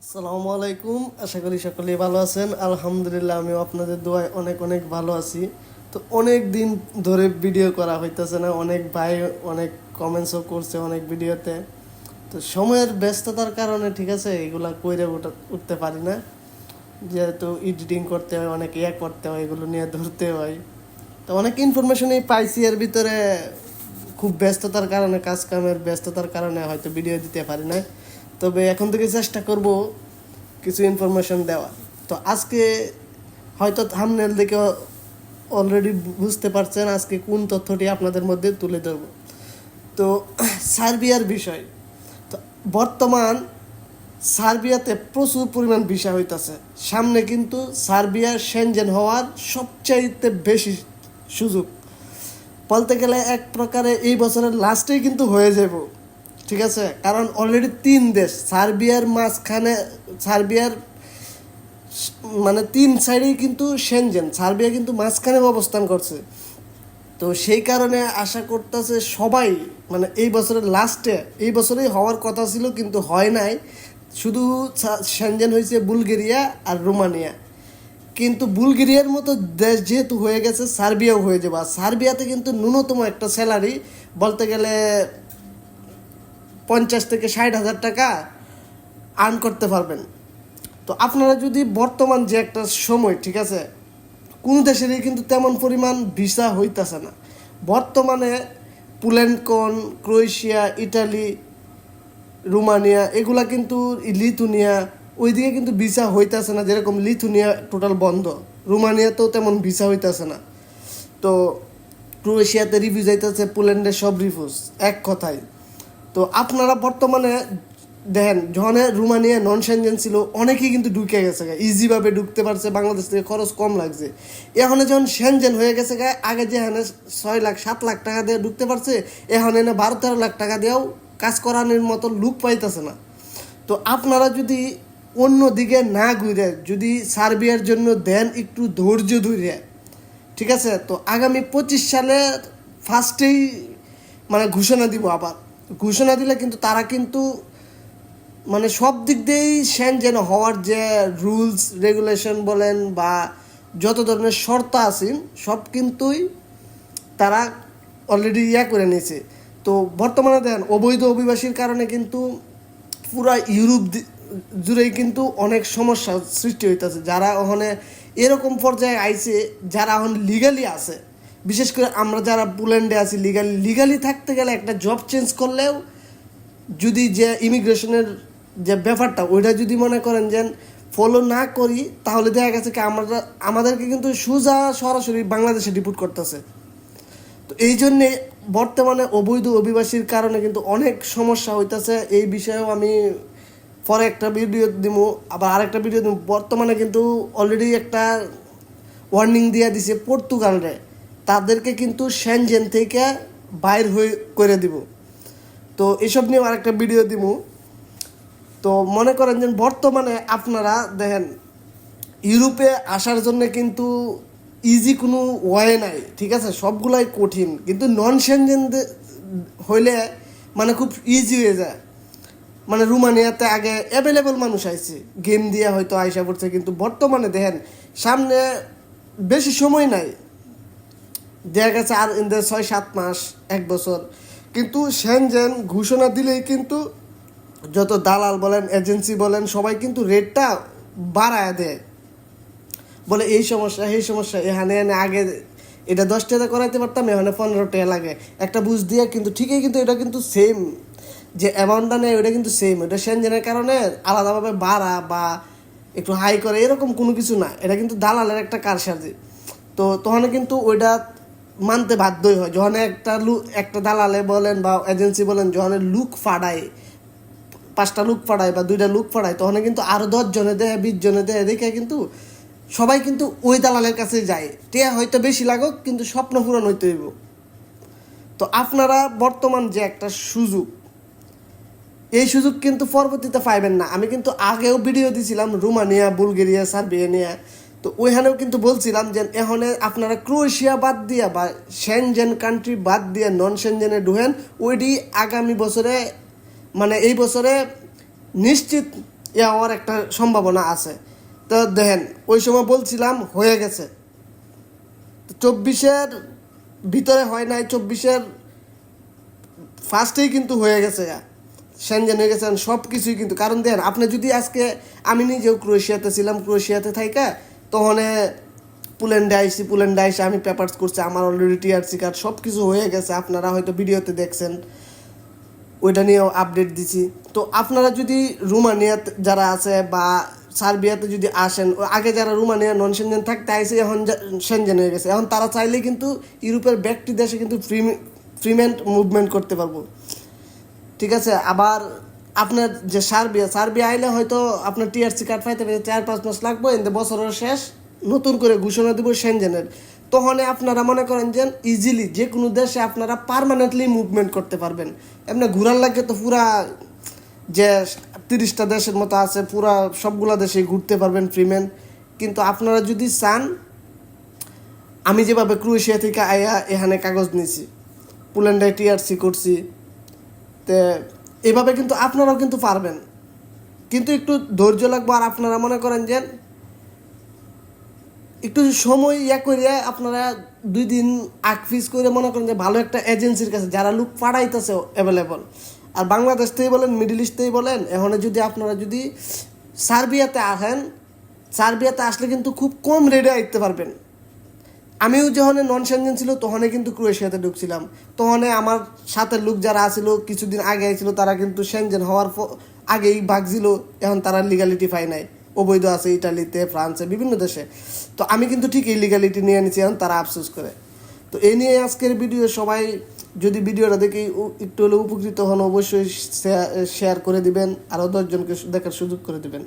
আসসালামু আলাইকুম, আশা করি সকলেই ভালো আছেন। আলহামদুলিল্লাহ, আমিও আপনাদের দোয়ায় অনেক অনেক ভালো আছি। তো অনেক দিন ধরে ভিডিও করা হইতেছে না, অনেক ভাই অনেক কমেন্টসও করছে অনেক ভিডিওতে। তো সময়ের ব্যস্ততার কারণে ঠিক আছে এগুলা কইরে উঠতে পারি না, যেহেতু এডিটিং করতে হয়, অনেক করতে হয়, এগুলো নিয়ে ধরতে হয়। তো অনেক ইনফরমেশনই পাইছি, এর ভিতরে খুব ব্যস্ততার কারণে, কাজ কামের ব্যস্ততার কারণে হয়তো ভিডিও দিতে পারি না। তবে এখন থেকে চেষ্টা করব কিছু ইনফরমেশন দেওয়া। তো আজকে হয়তো থাম্বনেল দেখে অলরেডি বুঝতে পারছেন আজকে কোন তথ্যটি আপনাদের মধ্যে তুলে ধরব। তো সার্বিয়ার বিষয়। তো বর্তমান সার্বিয়াতে প্রচুর পরিমাণ ভিসা হইতাছে। সামনে কিন্তু সার্বিয়ার সেনজেন হওয়ার সবচাইতে বেশি সুযোগ, বলতে গেলে এক প্রকারে এই বছরের লাস্টেই কিন্তু হয়ে যাব, ঠিক আছে। কারণ অলরেডি 3 দেশ সার্বিয়ার মাঝখানে, সার্বিয়ার মানে 3 সাইডেই কিন্তু সেনজেন, সার্বিয়া কিন্তু মাঝখানে অবস্থান করছে। তো সেই কারণে আশা করতেছে সবাই, মানে এই বছরের লাস্টে, এই বছরেই হওয়ার কথা ছিল কিন্তু হয় নাই। শুধু সেনজেন হয়েছে বুলগেরিয়া আর রোমানিয়া। কিন্তু বুলগেরিয়ার মতো দেশ যেহেতু হয়ে গেছে, সার্বিয়াও হয়ে যাবে। আর সার্বিয়াতে কিন্তু ন্যূনতম একটা স্যালারি বলতে গেলে 50 থেকে 60 হাজার টাকা আর্ন করতে পারবেন। তো আপনারা যদি বর্তমান যে একটা সময়, ঠিক আছে, কোনো দেশেরই কিন্তু তেমন পরিমাণ ভিসা হইতেছে না বর্তমানে। পোল্যান্ড কোন, ক্রোয়েশিয়া, ইটালি, রোমানিয়া, এগুলা কিন্তু, লিথুনিয়া, ওইদিকে কিন্তু ভিসা হইতেছে না। যেরকম লিথুনিয়া টোটাল বন্ধ, রোমানিয়াতেও তেমন ভিসা হইতেছে না। তো ক্রোয়েশিয়াতে রিভিউ যাইতেছে, পোল্যান্ডে সব রিভিউজ, এক কথায়। তো আপনারা বর্তমানে দেখেন, যখন রোমানিয়া নন সেনজেন ছিল অনেকেই কিন্তু ঢুকে গেছে, ইজিভাবে ঢুকতে পারছে, বাংলাদেশ থেকে খরচ কম লাগছে। এখন যখন সেনজেন হয়ে গেছে, আগে যেখানে 6 লাখ 7 লাখ টাকা দিয়ে ঢুকতে পারছে, এখন এনে 12-13 লাখ টাকা দিয়েও কাজ করানোর মতো লুক পাইতেছে না। তো আপনারা যদি অন্য দিকে না ঘুরে যদি সার্বিয়ার জন্য দেন একটু ধৈর্য ধরে, ঠিক আছে, তো আগামী 25 সালে ফার্স্টেই মানে ঘোষণা দিব। আবার ঘোষণা দিলে কিন্তু তারা কিন্তু মানে সব দিক দিয়েই সেনজেন হওয়ার যে রুলস রেগুলেশন বলেন বা যত ধরনের শর্ত আছে সব কিন্তুই তারা অলরেডি করে নিয়েছে। তো বর্তমানে দেখেন অবৈধ অভিবাসীর কারণে কিন্তু পুরা ইউরোপ জুড়েই কিন্তু অনেক সমস্যা সৃষ্টি হইতেছে। যারা ওখানে এরকম পর্যায়ে আইছে, যারা এখন লিগালি আছে, বিশেষ করে আমরা যারা পোল্যান্ডে আছি, লিগালি থাকতে গেলে একটা জব চেঞ্জ করলেও যদি যে ইমিগ্রেশনের যে ব্যাপারটা ওইটা যদি মনে করেন যে ফলো না করি, তাহলে দেখা গেছে কি আমাদেরকে কিন্তু সোজা সরাসরি বাংলাদেশে ডিপোর্ট করতেছে। তো এই জন্যে বর্তমানে অবৈধ অভিবাসীর কারণে কিন্তু অনেক সমস্যা হইতেছে। এই বিষয়েও আমি পরে একটা ভিডিও দিব, আবার আরেকটা ভিডিও দিব। বর্তমানে কিন্তু অলরেডি একটা ওয়ার্নিং দিয়ে দিছে পর্তুগালরে, তাদেরকে কিন্তু সেনজেন থেকে বাইর হয়ে করে দিব। তো এসব নিয়ে আরেকটা ভিডিও দিব। তো মনে করেন যে বর্তমানে আপনারা দেখেন ইউরোপে আসার জন্য কিন্তু ইজি কোনো ওয়ে নাই, ঠিক আছে, সবগুলাই কঠিন। কিন্তু নন সেনজেন হইলে মানে খুব ইজি হয়ে যায়। মানে রোমানিয়াতে আগে অ্যাভেলেবল মানুষ আইছে, গেম দিয়ে হয়তো আইসা পড়ছে, কিন্তু বর্তমানে দেখেন সামনে বেশি সময় নাই, দেখা গেছে আর 6-7 মাস, 1 বছর। কিন্তু সেনজেন ঘোষণা দিলেই কিন্তু যত দালাল বলেন, এজেন্সি বলেন, সবাই কিন্তু রেটটা বাড়ায় দেয়, বলে এই সমস্যা এই সমস্যা। এখানে এনে আগে এটা 10 টাকা করাইতে পারতাম, এখানে 15 টাকা লাগে একটা বুঝ দিয়ে। কিন্তু ঠিকই, কিন্তু এটা কিন্তু সেম যে অ্যামাউন্টটা নেয় ওটা কিন্তু সেম। এটা সেনজেনের কারণে আলাদাভাবে বাড়া বা একটু হাই করে এরকম কোনো কিছু না, এটা কিন্তু দালালের একটা কারসাজি। তো তখন কিন্তু ওইটা মানতে বাধ্যই হয়। যখন একটা দালালে বলেন বা এজেন্সি বলেন, যখন লুক ফাড়ায়, 5টা লুক ফাড়ায় বা 2টা লুক ফাড়ায়, তখন কিন্তু আরও 10 জনে দেয়, 20 জনে দেয়, দেখে কিন্তু সবাই কিন্তু ওই দালালের কাছে যায়। টিয়া হয়তো বেশি লাগুক, কিন্তু স্বপ্ন পূরণ হইতে হইব। তো আপনারা বর্তমান যে একটা সুযোগ, এই সুযোগ কিন্তু পরবর্তীতে পাইবেন না। আমি কিন্তু আগেও ভিডিও দিয়েছিলাম রোমানিয়া, বুলগেরিয়া, সার্বিয়া নিয়ে। তো ওইখানেও কিন্তু বলছিলাম যে এখন আপনারা ক্রোয়েশিয়া বাদ দিয়া বা সেনজেন কান্ট্রি বাদ দিয়ে নন সেনজেনে ঢুকেন, ওইটি আগামী বছরে মানে এই বছরে নিশ্চিত এ হওয়ার একটা সম্ভাবনা আছে। তো দেখেন ওই সময় বলছিলাম হয়ে গেছে, 24-এর ভিতরে হয় নাই, 24-এর ফার্স্টেই কিন্তু হয়ে গেছে, সেনজেন হয়ে গেছে সব কিছুই কিন্তু। কারণ দেখেন আপনি যদি আজকে, আমি নিজেও ক্রোয়েশিয়াতে ছিলাম, ক্রোয়েশিয়াতে থাইকা তখন পুল্যান্ডে আইসি আমি পেপারস করছি, আমার অলরেডি টিআরসি কার্ড সব কিছু হয়ে গেছে, আপনারা হয়তো ভিডিওতে দেখছেন, ওইটা নিয়েও আপডেট দিছি। তো আপনারা যদি রোমানিয়াতে যারা আছে বা সার্বিয়াতে যদি আসেন, আগে যারা রোমানিয়া নন সেনজেন থাকতে আইসে এখন সেনজেন হয়ে গেছে, এখন তারা চাইলে কিন্তু ইউরোপের ব্যক্তি দেশে কিন্তু ফ্রিমেন্ট মুভমেন্ট করতে পারবো, ঠিক আছে। আবার আপনার যে সার্বিয়া আইলে হয়তো আপনার টিআরসি কার্ড পাইতে পারে 4-5 মাস লাগবে, এতে বছরের শেষ নতুন করে ঘোষণা দেবো সেনজেনের, তখন আপনারা মনে করেন যে ইজিলি যে কোনো দেশে আপনারা পার্মানেন্টলি মুভমেন্ট করতে পারবেন। এমনি ঘোরার লাগে তো পুরা যে 30টা দেশের মতো আছে, পুরা সবগুলা দেশে ঘুরতে পারবেন ফ্রিমেন্ট। কিন্তু আপনারা যদি চান, আমি যেভাবে ক্রোয়েশিয়া থেকে আয়া এখানে কাগজ নিছি, পোল্যান্ডে টিআরসি করছি, তো এভাবে কিন্তু আপনারাও কিন্তু পারবেন, কিন্তু একটু ধৈর্য লাগবে। আর আপনারা মনে করেন যে একটু সময় করিয়া আপনারা 2 দিন ফিস করে মনে করেন যে ভালো একটা এজেন্সির কাছে যারা লোক পাঠাইতেছে অ্যাভেলেবল, আর বাংলাদেশ থেকেই বলেন, মিডল ইস্ট থেকেই বলেন, এখন যদি আপনারা যদি সার্বিয়াতে আসেন, সার্বিয়াতে আসলে কিন্তু খুব কম রেটে আইতে পারবেন। আমিও যখন নন সেনজেন ছিল তখনই কিন্তু ক্রোয়েশিয়াতে ঢুকছিলাম, তখন আমার সাথে লোক যারা আছিল কিছুদিন আগে আইছিল, তারা কিন্তু সেনজেন হওয়ার আগেই ভাগছিল, এখন তারা লিগালিটি পায় নাই, অবৈধ আছে ইটালিতে, ফ্রান্সে, বিভিন্ন দেশে। তো আমি কিন্তু ঠিক এই লিগালিটি নিয়ে নিয়েছি, এখন তারা আফসোস করে। তো এই নিয়ে আজকের ভিডিও, সবাই যদি ভিডিওটা দেখে একটু হলে উপকৃত হন, অবশ্যই শেয়ার করে দিবেন, আরও 10 জনকে দেখার সুযোগ করে দিবেন।